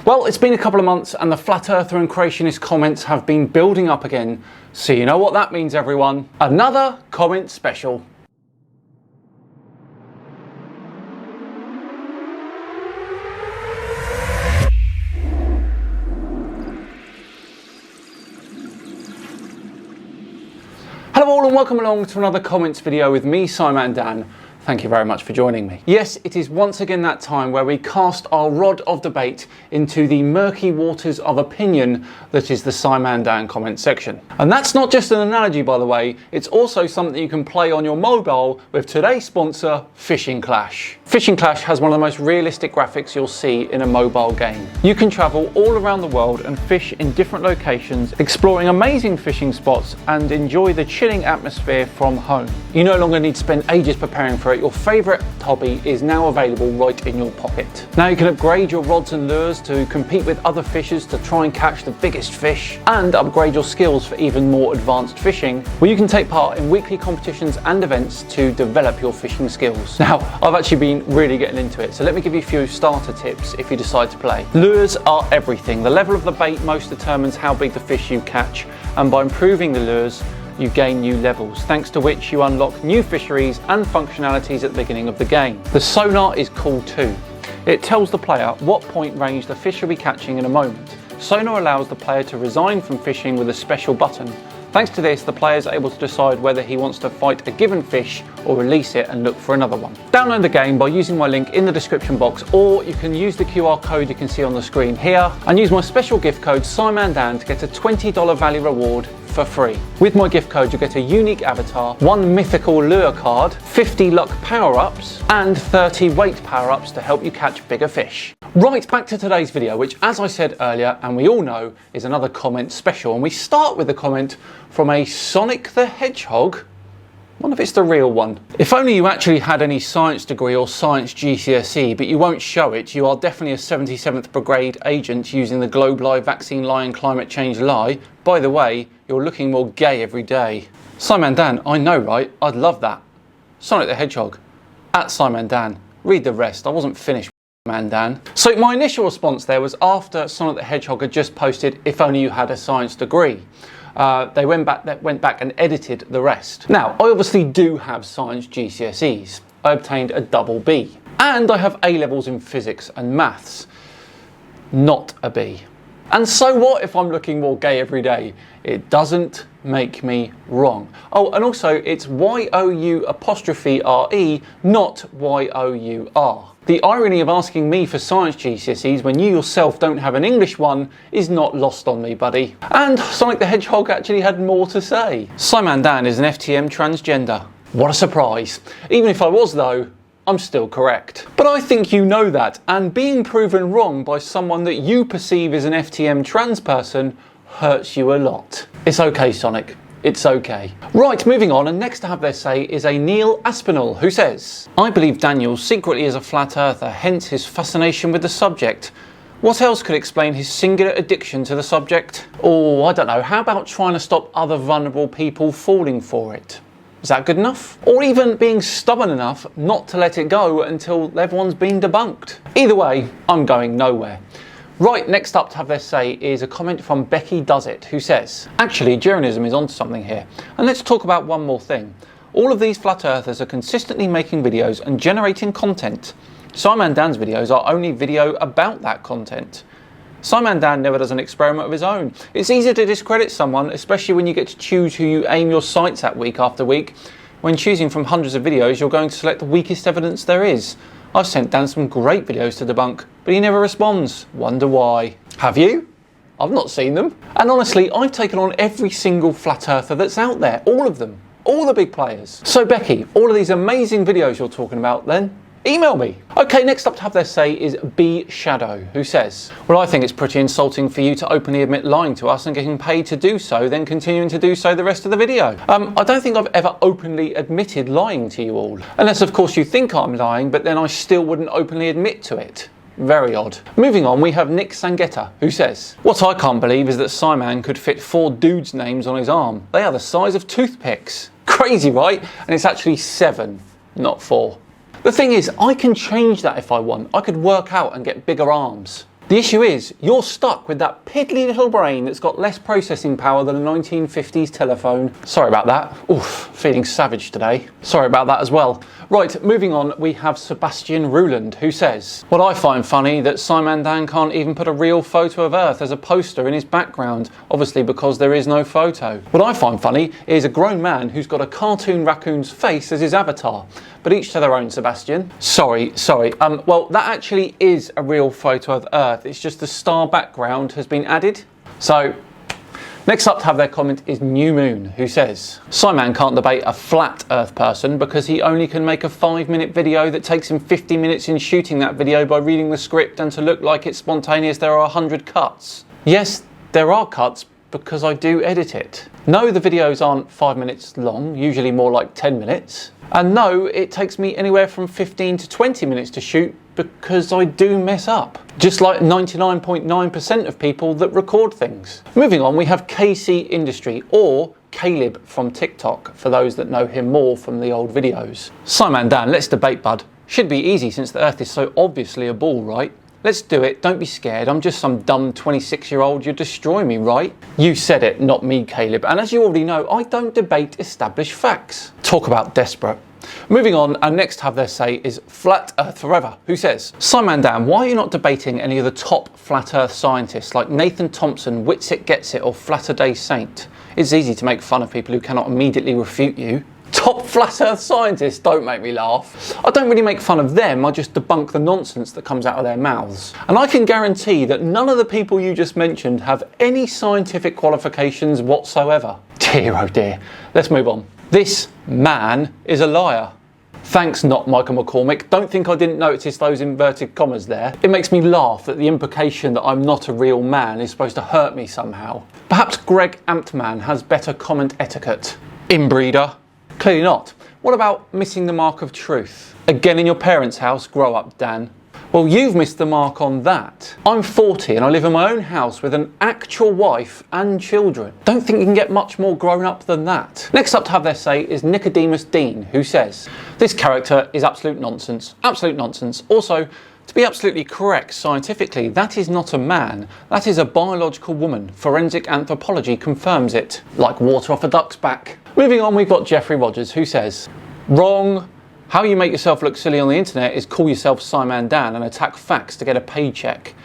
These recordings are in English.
Well, it's been a couple of months and the flat earther and creationist comments have been building up again. So you know what that means, everyone. Another comment special. Hello all and welcome along to another comments video with me, Simon Dan. Thank you very much for joining me. Yes, it is once again that time where we cast our rod of debate into the murky waters of opinion that is the Simon Dan comment section. And that's not just an analogy, by the way, it's also something you can play on your mobile with today's sponsor, Fishing Clash. Fishing Clash has one of the most realistic graphics you'll see in a mobile game. You can travel all around the world and fish in different locations, exploring amazing fishing spots and enjoy the chilling atmosphere from home. You no longer need to spend ages preparing for it. Your favourite hobby is now available right in your pocket. Now you can upgrade your rods and lures to compete with other fishers to try and catch the biggest fish, and upgrade your skills for even more advanced fishing, where you can take part in weekly competitions and events to develop your fishing skills. Now, I've actually been really getting into it, so let me give you a few starter tips if you decide to play. Lures are everything. The level of the bait most determines how big the fish you catch, and by improving the lures, you gain new levels, thanks to which you unlock new fisheries and functionalities at the beginning of the game. The sonar is cool too. It tells the player what point range the fish will be catching in a moment. Sonar allows the player to resign from fishing with a special button. Thanks to this, the player is able to decide whether he wants to fight a given fish or release it and look for another one. Download the game by using my link in the description box, or you can use the QR code you can see on the screen here and use my special gift code SIMONDAN to get a $20 value reward for free. With my gift code you'll get a unique avatar, 1 mythical lure card, 50 luck power-ups and 30 weight power-ups to help you catch bigger fish. Right, back to today's video, which as I said earlier and we all know is another comment special, and we start with a comment from a Sonic the Hedgehog. I wonder if it's the real one. If only you actually had any science degree or science GCSE, but you won't show it. You are definitely a 77th Brigade agent using the globe lie, vaccine lie and climate change lie. By the way, you're looking more gay every day. Simon Dan, I know, right? I'd love that. Sonic the Hedgehog, at Simon Dan. Read the rest, I wasn't finished, man Dan. So my initial response there was after Sonic the Hedgehog had just posted, if only you had a science degree. They went back and edited the rest. Now, I obviously do have science GCSEs. I obtained a double B. And I have A-levels in physics and maths. Not a B. And so what if I'm looking more gay every day? It doesn't make me wrong. Oh, and also it's Y-O-U''RE, not Y-O-U-R. The irony of asking me for science GCSEs when you yourself don't have an English one is not lost on me, buddy. And Sonic the Hedgehog actually had more to say. Simon Dan is an FTM transgender. What a surprise. Even if I was though, I'm still correct. But I think you know that, and being proven wrong by someone that you perceive as an FTM trans person hurts you a lot. It's okay, Sonic. It's okay. Right, moving on, and next to have their say is a Neil Aspinall, who says, I believe Daniel secretly is a flat earther, hence his fascination with the subject. What else could explain his singular addiction to the subject? Oh, I don't know, how about trying to stop other vulnerable people falling for it? Is that good enough? Or even being stubborn enough not to let it go until everyone's been debunked? Either way, I'm going nowhere. Right, next up to have their say is a comment from Becky Does It, who says, actually, Journalism is onto something here. And let's talk about one more thing. All of these flat earthers are consistently making videos and generating content. Simon Dan's videos are only video about that content. Simon Dan never does an experiment of his own. It's easy to discredit someone, especially when you get to choose who you aim your sights at week after week. When choosing from hundreds of videos, you're going to select the weakest evidence there is. I've sent Dan some great videos to debunk, but he never responds. Wonder why. Have you? I've not seen them. And honestly, I've taken on every single flat earther that's out there. All of them. All the big players. So Becky, all of these amazing videos you're talking about then, email me. Okay, next up to have their say is B Shadow, who says, well, I think it's pretty insulting for you to openly admit lying to us and getting paid to do so, then continuing to do so the rest of the video. I don't think I've ever openly admitted lying to you all. Unless, of course, you think I'm lying, but then I still wouldn't openly admit to it. Very odd. Moving on, we have Nick Sangetta, who says, what I can't believe is that Simon could fit 4 dudes' names on his arm. They are the size of toothpicks. Crazy, right? And it's actually 7, not 4. The thing is, I can change that if I want. I could work out and get bigger arms. The issue is, you're stuck with that piddly little brain that's got less processing power than a 1950s telephone. Sorry about that. Oof, feeling savage today. Sorry about that as well. Right, moving on, we have Sebastian Ruland, who says, what I find funny that Simon Dan can't even put a real photo of Earth as a poster in his background, obviously because there is no photo. What I find funny is a grown man who's got a cartoon raccoon's face as his avatar. But each to their own, Sebastian. Sorry. Well, that actually is a real photo of Earth. It's just the star background has been added. So, next up to have their comment is New Moon, who says, Simon can't debate a flat Earth person because he only can make a 5-minute video that takes him 50 minutes in shooting that video by reading the script, and to look like it's spontaneous there are 100 cuts. Yes, there are cuts because I do edit it. No, the videos aren't 5 minutes long, usually more like 10 minutes. And no, it takes me anywhere from 15 to 20 minutes to shoot because I do mess up. Just like 99.9% of people that record things. Moving on, we have KC Industry, or Caleb from TikTok, for those that know him more from the old videos. Simon Dan, let's debate, bud. Should be easy since the Earth is so obviously a ball, right? Let's do it, don't be scared, I'm just some dumb 26-year-old, you'll destroy me, right? You said it, not me, Caleb, and as you already know, I don't debate established facts. Talk about desperate. Moving on, and next to have their say is Flat Earth Forever, who says, Simon Dan, why are you not debating any of the top Flat Earth scientists like Nathan Thompson, Witsit Gets It, or Flatter Day Saint? It's easy to make fun of people who cannot immediately refute you. Top Flat Earth scientists don't make me laugh. I don't really make fun of them, I just debunk the nonsense that comes out of their mouths. And I can guarantee that none of the people you just mentioned have any scientific qualifications whatsoever. Dear oh dear. Let's move on. This man is a liar. Thanks, not Michael McCormick. Don't think I didn't notice those inverted commas there. It makes me laugh that the implication that I'm not a real man is supposed to hurt me somehow. Perhaps Greg Amptman has better comment etiquette. Inbreeder. Clearly not. What about missing the mark of truth? Again in your parents' house, grow up, Dan. Well, you've missed the mark on that. I'm 40 and I live in my own house with an actual wife and children. Don't think you can get much more grown up than that. Next up to have their say is Nicodemus Dean, who says, this character is absolute nonsense. Absolute nonsense. Also, to be absolutely correct scientifically, that is not a man. That is a biological woman. Forensic anthropology confirms it. Like water off a duck's back. Moving on, we've got Jeffrey Rogers, who says, wrong. How you make yourself look silly on the internet is call yourself Simon Dan and attack facts to get a paycheck.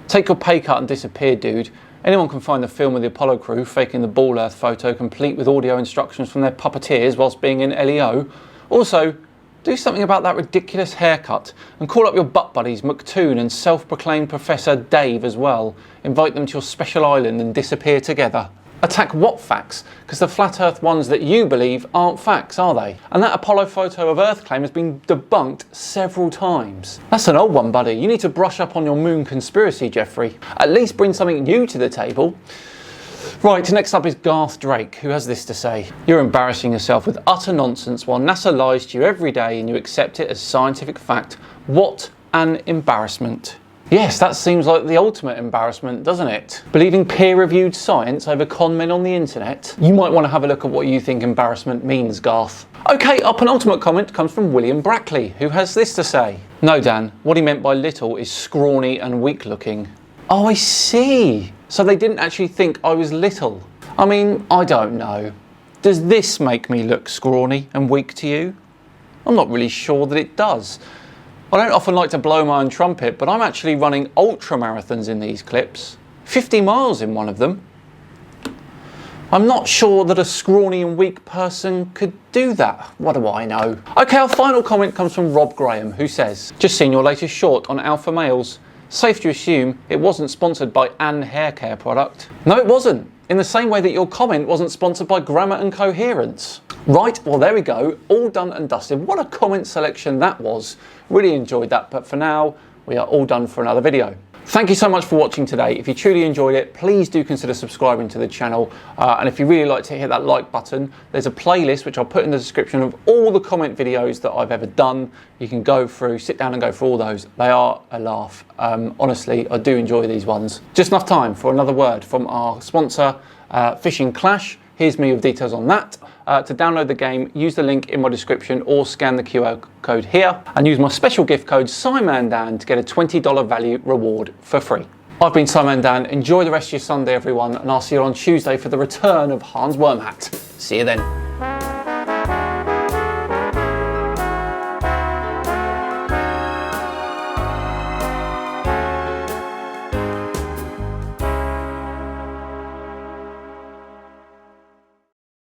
Take your pay cut and disappear, dude. Anyone can find the film of the Apollo crew faking the ball Earth photo complete with audio instructions from their puppeteers whilst being in LEO. Also, do something about that ridiculous haircut and call up your butt buddies McToon and self-proclaimed Professor Dave as well. Invite them to your special island and disappear together. Attack what facts? Because the flat earth ones that you believe aren't facts, are they? And that Apollo photo of Earth claim has been debunked several times. That's an old one, buddy. You need to brush up on your moon conspiracy, Jeffrey. At least bring something new to the table. Right, next up is Garth Drake, who has this to say. You're embarrassing yourself with utter nonsense while NASA lies to you every day and you accept it as scientific fact. What an embarrassment. Yes, that seems like the ultimate embarrassment, doesn't it? Believing peer-reviewed science over con men on the internet? You might want to have a look at what you think embarrassment means, Garth. Okay, our penultimate comment comes from William Brackley, who has this to say. No, Dan, what he meant by little is scrawny and weak-looking. Oh, I see. So they didn't actually think I was little. I mean, I don't know. Does this make me look scrawny and weak to you? I'm not really sure that it does. I don't often like to blow my own trumpet, but I'm actually running ultra marathons in these clips. 50 miles in one of them. I'm not sure that a scrawny and weak person could do that. What do I know? Okay, our final comment comes from Rob Graham, who says, just seen your latest short on alpha males. Safe to assume it wasn't sponsored by Anne hair care product. No, it wasn't. In the same way that your comment wasn't sponsored by Grammar and Coherence. Right, well there we go, all done and dusted. What a comment selection that was. Really enjoyed that, but for now, we are all done for another video. Thank you so much for watching today. If you truly enjoyed it, please do consider subscribing to the channel. And if you really like to hit that like button, there's a playlist which I'll put in the description of all the comment videos that I've ever done. You can go through, sit down and go through all those. They are a laugh. Honestly, I do enjoy these ones. Just enough time for another word from our sponsor, Fishing Clash. Here's me with details on that. To download the game, use the link in my description or scan the QR code here and use my special gift code SIMONDAN to get a $20 value reward for free. I've been Simon Dan. Enjoy the rest of your Sunday, everyone, and I'll see you on Tuesday for the return of Hans Wormhat. See you then.